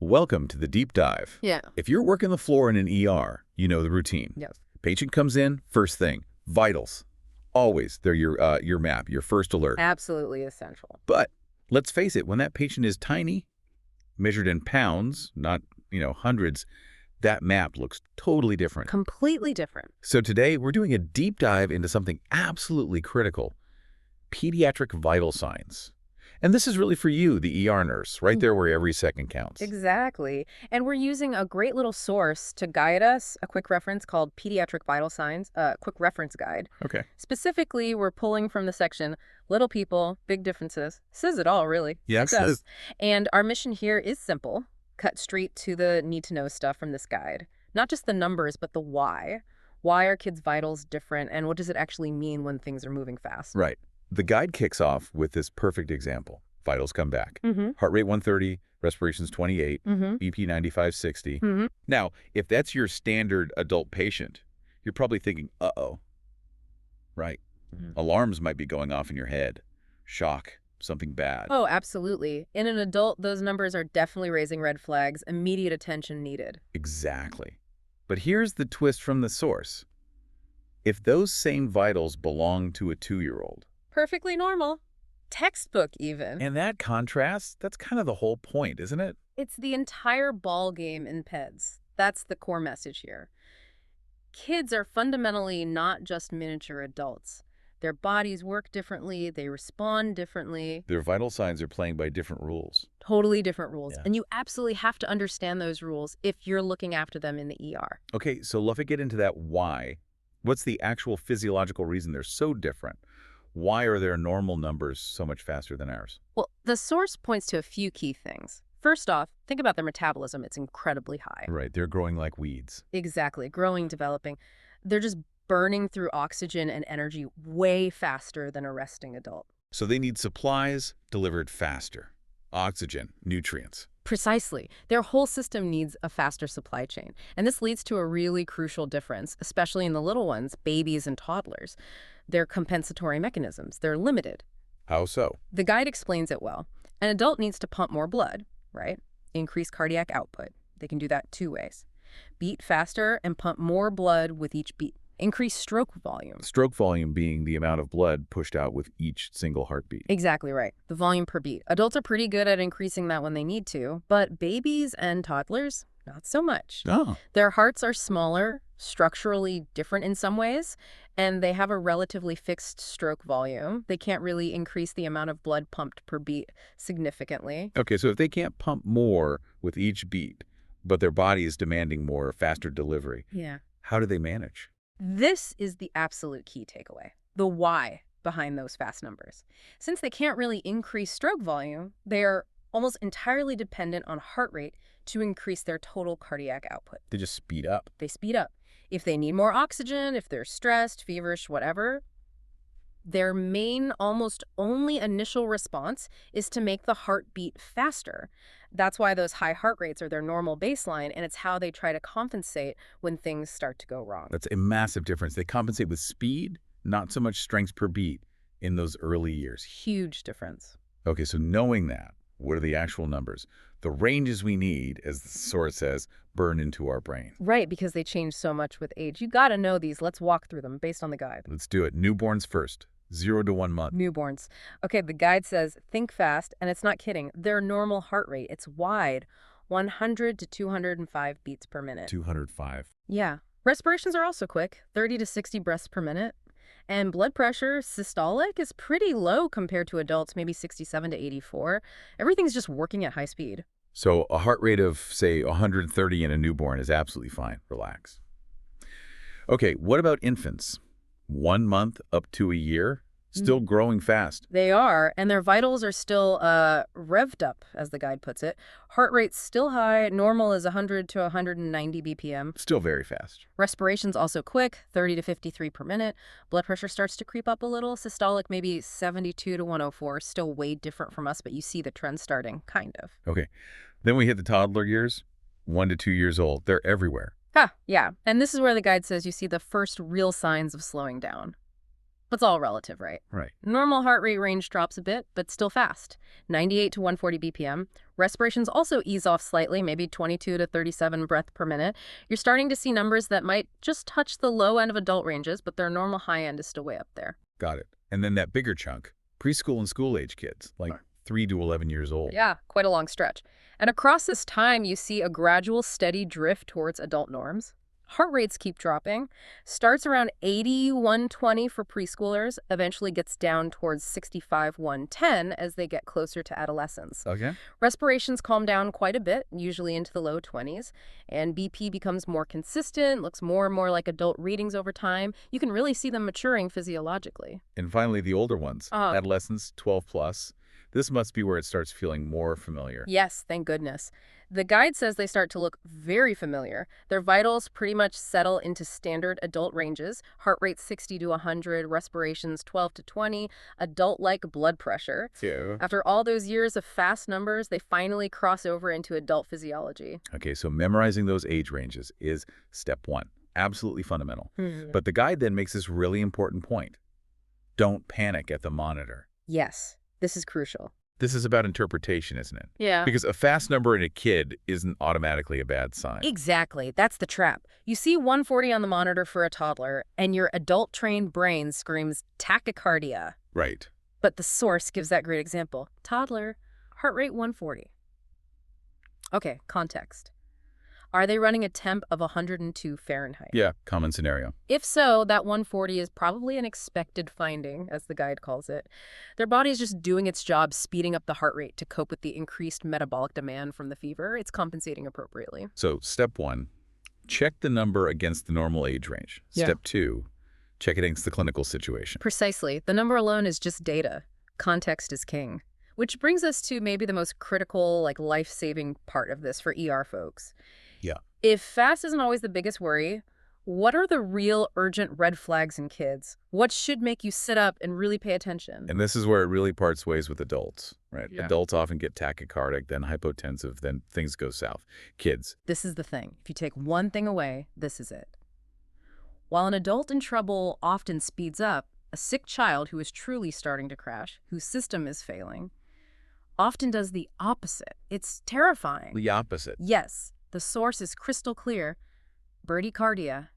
Welcome to the deep dive. Yeah. If you're working the floor in an ER, you know the routine. Yes. Patient comes in, first thing, vitals. Always, they're your map, your first alert. Absolutely essential. But let's face it, when that patient is tiny, measured in pounds, not, hundreds, that map looks totally different. Completely different. So today, we're doing a deep dive into something absolutely critical, pediatric vital signs. And this is really for you, the ER nurse, right there where every second counts. Exactly. And we're using a great little source to guide us, a quick reference called Pediatric Vital Signs, a quick reference guide. Okay. Specifically, we're pulling from the section, Little People, Big Differences. Says it all, really. Yes. It does. And our mission here is simple. Cut straight to the need-to-know stuff from this guide. Not just the numbers, but the why. Why are kids' vitals different, and what does it actually mean when things are moving fast? Right. The guide kicks off with this perfect example. Vitals come back. Heart rate 130, respirations 28, BP 95/60. Now, if that's your standard adult patient, you're probably thinking, uh-oh. Right. Alarms might be going off in your head. Shock. Something bad. Oh, absolutely. In an adult, those numbers are definitely raising red flags. Immediate attention needed. Exactly. But here's the twist from the source. If those same vitals belong to a 2-year-old. Perfectly normal. Textbook, even. And that contrast, that's kind of the whole point, isn't it? It's the entire ball game in PEDS. That's the core message here. Kids are fundamentally not just miniature adults. Their bodies work differently. They respond differently. Their vital signs are playing by different rules. Totally different rules. Yeah. And you absolutely have to understand those rules if you're looking after them in the ER. Okay, so let's get into that why. What's the actual physiological reason they're so different? Why are their normal numbers so much faster than ours? Well, the source points to a few key things. First off, think about their metabolism. It's incredibly high. Right, they're growing like weeds. Exactly. Growing, developing. They're just burning through oxygen and energy way faster than a resting adult. So they need supplies delivered faster. Oxygen, nutrients. Precisely. Their whole system needs a faster supply chain. And this leads to a really crucial difference, especially in the little ones, babies and toddlers. Their compensatory mechanisms, they're limited. How so? The guide explains it well. An adult needs to pump more blood, right? Increase cardiac output. They can do that 2 ways. Beat faster and pump more blood with each beat. Increase stroke volume. Stroke volume being the amount of blood pushed out with each single heartbeat. Exactly right. The volume per beat. Adults are pretty good at increasing that when they need to, but babies and toddlers, not so much. Oh. Their hearts are smaller, structurally different in some ways, and they have a relatively fixed stroke volume. They can't really increase the amount of blood pumped per beat significantly. Okay, so if they can't pump more with each beat, but their body is demanding more, faster delivery, Yeah. how do they manage? This is the absolute key takeaway, the why behind those fast numbers. Since they can't really increase stroke volume, they are almost entirely dependent on heart rate to increase their total cardiac output. They just speed up. They speed up. If they need more oxygen, if they're stressed, feverish, whatever, their main, almost only initial response is to make the heart beat faster. That's why those high heart rates are their normal baseline, and it's how they try to compensate when things start to go wrong. That's a massive difference. They compensate with speed, not so much strength per beat in those early years. Huge difference. Okay, so knowing that, what are the actual numbers? The ranges we need, as the source says, burn into our brain. Right, because they change so much with age. You got to know these. Let's walk through them based on the guide. Let's do it. Newborns first. 0 to 1 month. Newborns. Okay, the guide says, think fast, and it's not kidding. Their normal heart rate, it's wide, 100 to 205 beats per minute. 205. Yeah. Respirations are also quick, 30 to 60 breaths per minute. And blood pressure, systolic, is pretty low compared to adults, maybe 67 to 84. Everything's just working at high speed. So a heart rate of, say, 130 in a newborn is absolutely fine. Relax. Okay, what about infants? 1 month up to a year? Still growing fast. They are, and their vitals are still revved up, as the guide puts it. Heart rate's still high. Normal is 100 to 190 BPM. Still very fast. Respiration's also quick, 30 to 53 per minute. Blood pressure starts to creep up a little. Systolic, maybe 72 to 104. Still way different from us, but you see the trend starting, kind of. Okay. Then we hit the toddler years, 1 to 2 years old. They're everywhere. Yeah. And this is where the guide says you see the first real signs of slowing down. But it's all relative, right? Right. Normal heart rate range drops a bit, but still fast. 98 to 140 BPM. Respirations also ease off slightly, maybe 22 to 37 breaths per minute. You're starting to see numbers that might just touch the low end of adult ranges, but their normal high end is still way up there. Got it. And then that bigger chunk, preschool and school-age kids, like 3 to 11 years old. Yeah, quite a long stretch. And across this time, you see a gradual, steady drift towards adult norms. Heart rates keep dropping. Starts around 80, 120 for preschoolers, eventually gets down towards 65, 110 as they get closer to adolescence. Okay. Respirations calm down quite a bit, usually into the low 20s, and BP becomes more consistent, looks more and more like adult readings over time. You can really see them maturing physiologically. And finally, the older ones, adolescents, 12 plus. This must be where it starts feeling more familiar. Yes, thank goodness. The guide says they start to look very familiar. Their vitals pretty much settle into standard adult ranges, heart rate 60 to 100, respirations 12 to 20, adult-like blood pressure. Yeah. After all those years of fast numbers, they finally cross over into adult physiology. Okay, so memorizing those age ranges is step one. Absolutely fundamental. But the guide then makes this really important point. Don't panic at the monitor. Yes, this is crucial. This is about interpretation, isn't it? Yeah. Because a fast number in a kid isn't automatically a bad sign. Exactly. That's the trap. You see 140 on the monitor for a toddler, and your adult-trained brain screams tachycardia. Right. But the source gives that great example. Toddler, heart rate 140. Okay, context. Are they running a temp of 102 Fahrenheit? Yeah, common scenario. If so, that 140 is probably an expected finding, as the guide calls it. Their body is just doing its job, speeding up the heart rate to cope with the increased metabolic demand from the fever. It's compensating appropriately. So step one, check the number against the normal age range. Yeah. Step two, check it against the clinical situation. Precisely. The number alone is just data. Context is king. Which brings us to maybe the most critical, life-saving part of this for ER folks. Yeah. If fast isn't always the biggest worry, what are the real urgent red flags in kids? What should make you sit up and really pay attention? And this is where it really parts ways with adults, right? Yeah. Adults often get tachycardic, then hypotensive, then things go south. Kids. This is the thing. If you take one thing away, this is it. While an adult in trouble often speeds up, a sick child who is truly starting to crash, whose system is failing, often does the opposite. It's terrifying. The opposite. Yes. The source is crystal clear. Bradycardia,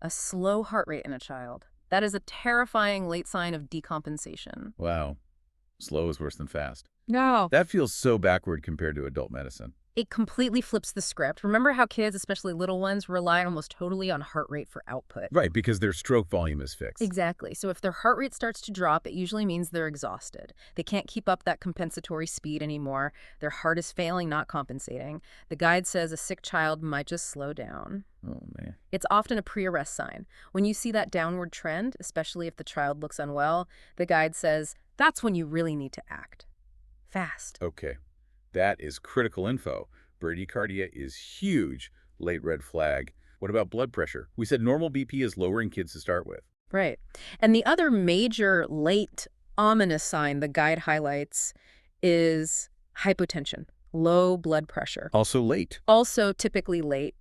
a slow heart rate in a child. That is a terrifying late sign of decompensation. Wow. Slow is worse than fast. No. That feels so backward compared to adult medicine. It completely flips the script. Remember how kids, especially little ones, rely almost totally on heart rate for output? Right, because their stroke volume is fixed. Exactly. So if their heart rate starts to drop, it usually means they're exhausted. They can't keep up that compensatory speed anymore. Their heart is failing, not compensating. The guide says a sick child might just slow down. Oh, man. It's often a pre-arrest sign. When you see that downward trend, especially if the child looks unwell, the guide says that's when you really need to act. Fast. Okay. That is critical info. Bradycardia is huge. Late red flag. What about blood pressure? We said normal BP is lower in kids to start with. Right. And the other major late ominous sign the guide highlights is hypotension, low blood pressure. Also late. Also typically late.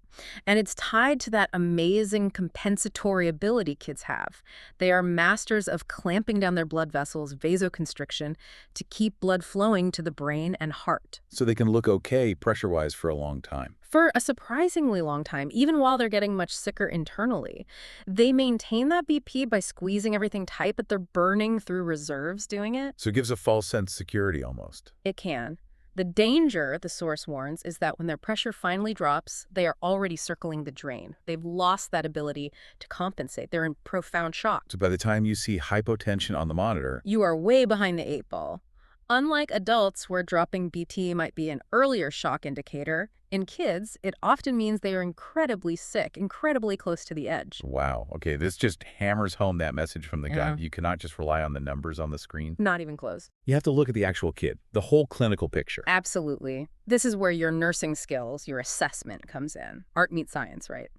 And it's tied to that amazing compensatory ability kids have. They are masters of clamping down their blood vessels, vasoconstriction, to keep blood flowing to the brain and heart. So they can look okay pressure-wise for a long time. For a surprisingly long time, even while they're getting much sicker internally. They maintain that BP by squeezing everything tight, but they're burning through reserves doing it. So it gives a false sense of security almost. It can. The danger, the source warns, is that when their pressure finally drops, they are already circling the drain. They've lost that ability to compensate. They're in profound shock. So by the time you see hypotension on the monitor, You are way behind the 8 ball. Unlike adults, where dropping BP might be an earlier shock indicator, in kids, it often means they are incredibly sick, incredibly close to the edge. wow. Okay, this just hammers home that message from the Yeah. guide. You cannot just rely on the numbers on the screen. Not even close. You have to look at the actual kid, the whole clinical picture. Absolutely. This is where your nursing skills, your assessment comes in. Art meets science, right?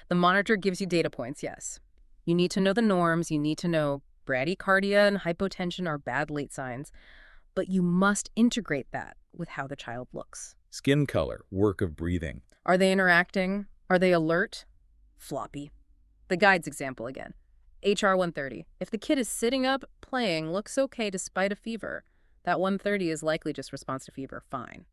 The monitor gives you data points, yes. You need to know the norms. You need to know bradycardia and hypotension are bad late signs. But you must integrate that with how the child looks. Skin color, work of breathing. Are they interacting? Are they alert? Floppy. The guide's example again. HR 130. If the kid is sitting up, playing, looks okay despite a fever, that 130 is likely just response to fever, fine.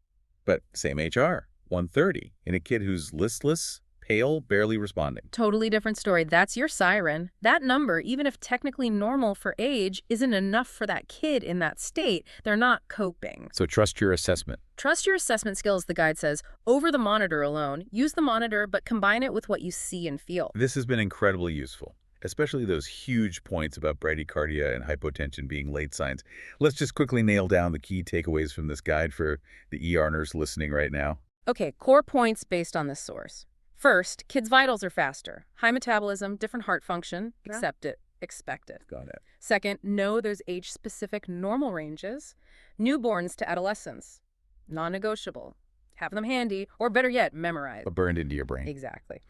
But same HR, 130, in a kid who's listless, pale, barely responding. Totally different story. That's your siren. That number, even if technically normal for age, isn't enough for that kid in that state. They're not coping. So trust your assessment. Trust your assessment skills, the guide says, over the monitor alone. Use the monitor, but combine it with what you see and feel. This has been incredibly useful, especially those huge points about bradycardia and hypotension being late signs. Let's just quickly nail down the key takeaways from this guide for the ER nurse listening right now. Okay, core points based on this source. First, kids' vitals are faster. High metabolism, different heart function. Accept it. Expect it. Got it. Second, know those age-specific normal ranges. Newborns to adolescents. Non-negotiable. Have them handy, or better yet, memorize. But burned into your brain. Exactly.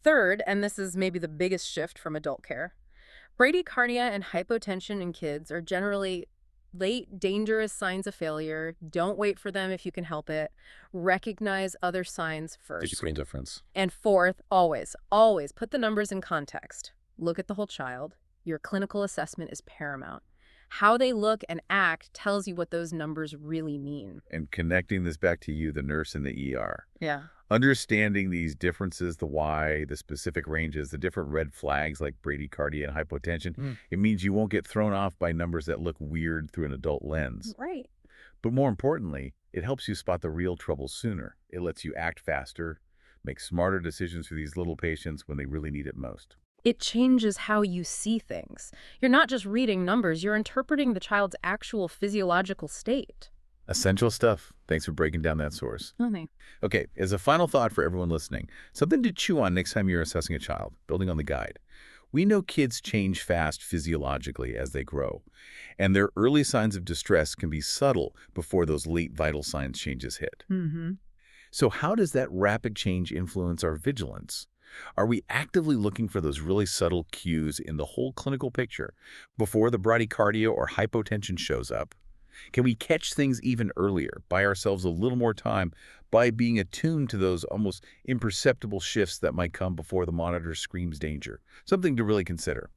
Third, and this is maybe the biggest shift from adult care, bradycardia and hypotension in kids are generally late, dangerous signs of failure. Don't wait for them if you can help it. Recognize other signs first. There's a screen difference. And fourth, always put the numbers in context. Look at the whole child. Your clinical assessment is paramount. How they look and act tells you what those numbers really mean. And connecting this back to you, the nurse in the ER. Yeah. Understanding these differences, the why, the specific ranges, the different red flags like bradycardia and hypotension, it means you won't get thrown off by numbers that look weird through an adult lens. Right. But more importantly, it helps you spot the real trouble sooner. It lets you act faster, make smarter decisions for these little patients when they really need it most. It changes how you see things. You're not just reading numbers, you're interpreting the child's actual physiological state. Essential stuff. Thanks for breaking down that source. Okay, as a final thought for everyone listening, something to chew on next time you're assessing a child, building on the guide. We know kids change fast physiologically as they grow, and their early signs of distress can be subtle before those late vital signs changes hit. So how does that rapid change influence our vigilance? Are we actively looking for those really subtle cues in the whole clinical picture before the bradycardia or hypotension shows up? Can we catch things even earlier, buy ourselves a little more time by being attuned to those almost imperceptible shifts that might come before the monitor screams danger? Something to really consider.